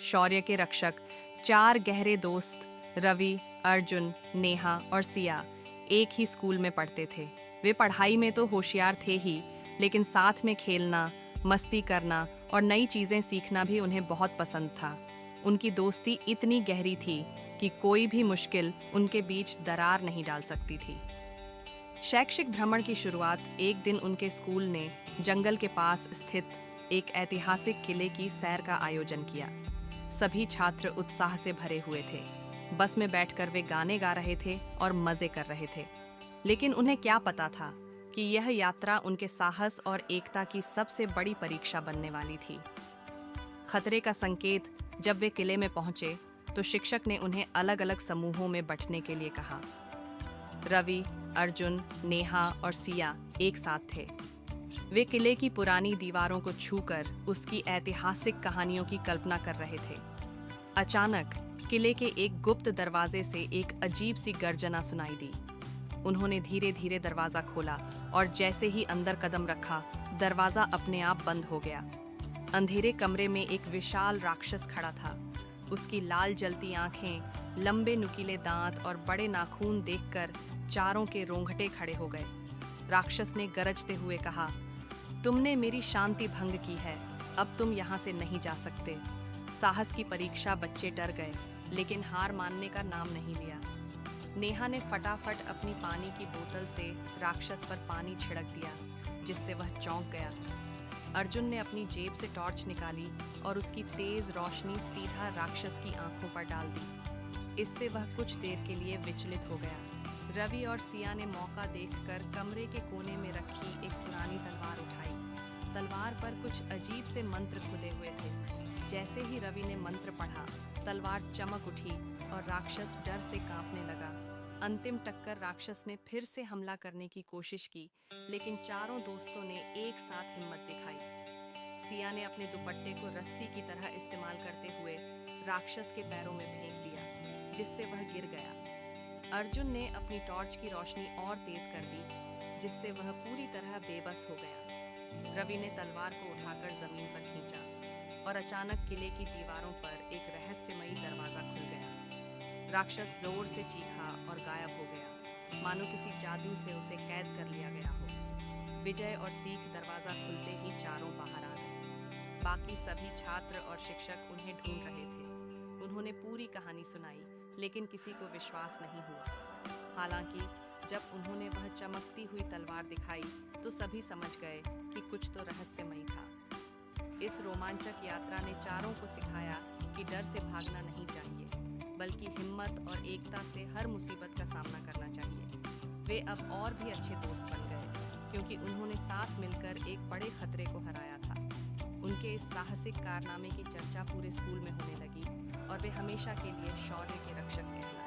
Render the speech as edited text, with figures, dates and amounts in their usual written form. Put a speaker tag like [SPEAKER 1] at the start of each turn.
[SPEAKER 1] शौर्य के रक्षक, 4 गहरे दोस्त रवि, अर्जुन, नेहा और सिया एक ही स्कूल में पढ़ते थे। वे पढ़ाई में तो होशियार थे ही, लेकिन साथ में खेलना, मस्ती करना और नई चीजें सीखना भी उन्हें बहुत पसंद था। उनकी दोस्ती इतनी गहरी थी कि कोई भी मुश्किल उनके बीच दरार नहीं डाल सकती थी। शैक्षिक भ्रमण की शुरुआत एक दिन उनके स्कूल ने जंगल के पास स्थित एक ऐतिहासिक किले की सैर का आयोजन किया। सभी छात्र उत्साह से भरे हुए थे। बस में बैठकर वे गाने गा रहे थे और मजे कर रहे थे। लेकिन उन्हें क्या पता था कि यह यात्रा उनके साहस और एकता की सबसे बड़ी परीक्षा बनने वाली थी। खतरे का संकेत जब वे किले में पहुंचे तो शिक्षक ने उन्हें अलग अलग समूहों में बंटने के लिए कहा। रवि, अर्जुन, नेहा और सिया एक साथ थे। वे किले की पुरानी दीवारों को छूकर उसकी ऐतिहासिक कहानियों की कल्पना कर रहे थे। अचानक किले के एक गुप्त दरवाजे से एक अजीब सी गर्जना सुनाई दी। उन्होंने धीरे धीरे दरवाजा खोला और जैसे ही अंदर कदम रखा, दरवाजा अपने आप बंद हो गया। अंधेरे कमरे में एक विशाल राक्षस खड़ा था। उसकी लाल जलती आंखें, लंबे नुकीले दांत और बड़े नाखून देखकर चारों के रोंगटे खड़े हो गए। राक्षस ने गरजते हुए कहा, तुमने मेरी शांति भंग की है, अब तुम यहाँ से नहीं जा सकते। साहस की परीक्षा बच्चे डर गए, लेकिन हार मानने का नाम नहीं लिया। नेहा ने फटाफट अपनी पानी की बोतल से राक्षस पर पानी छिड़क दिया, जिससे वह चौंक गया। अर्जुन ने अपनी जेब से टॉर्च निकाली और उसकी तेज रोशनी सीधा राक्षस की आंखों पर डाल दी। इससे वह कुछ देर के लिए विचलित हो गया। रवि और सिया ने मौका देखकर कमरे के कोने में रखी एक पुरानी तलवार उठाई। तलवार पर कुछ अजीब से मंत्र खुदे हुए थे। जैसे ही रवि ने मंत्र पढ़ा, तलवार चमक उठी और राक्षस डर से कांपने लगा। अंतिम टक्कर राक्षस ने फिर से हमला करने की कोशिश की, लेकिन चारों दोस्तों ने एक साथ हिम्मत दिखाई। सिया ने अपने दुपट्टे को रस्सी की तरह इस्तेमाल करते हुए राक्षस के पैरों में फेंक दिया, जिससे वह गिर गया। अर्जुन ने अपनी टॉर्च की रोशनी और तेज कर दी, जिससे वह पूरी तरह बेबस हो गया। रवि ने तलवार को उठाकर जमीन पर खींचा और अचानक किले की दीवारों पर एक रहस्यमयी दरवाजा खुल गया। राक्षस जोर से चीखा और गायब हो गया, मानो किसी जादू से उसे कैद कर लिया गया हो। विजय और सीख दरवाजा खुलते ही चारों बाहर आ गए। बाकी सभी छात्र और शिक्षक उन्हें ढूंढ रहे थे। उन्होंने पूरी कहानी सुनाई, लेकिन किसी को विश्वास नहीं हुआ। हालांकि जब उन्होंने वह चमकती हुई तलवार दिखाई तो सभी समझ गए कि कुछ तो रहस्यमयी था। इस रोमांचक यात्रा ने चारों को सिखाया कि डर से भागना नहीं चाहिए, बल्कि हिम्मत और एकता से हर मुसीबत का सामना करना चाहिए। वे अब और भी अच्छे दोस्त बन गए, क्योंकि उन्होंने साथ मिलकर एक बड़े खतरे को हराया था। उनके इस साहसिक कारनामे की चर्चा पूरे स्कूल में होने लगी और वे हमेशा के लिए शौर्य के रक्षक कहलाए।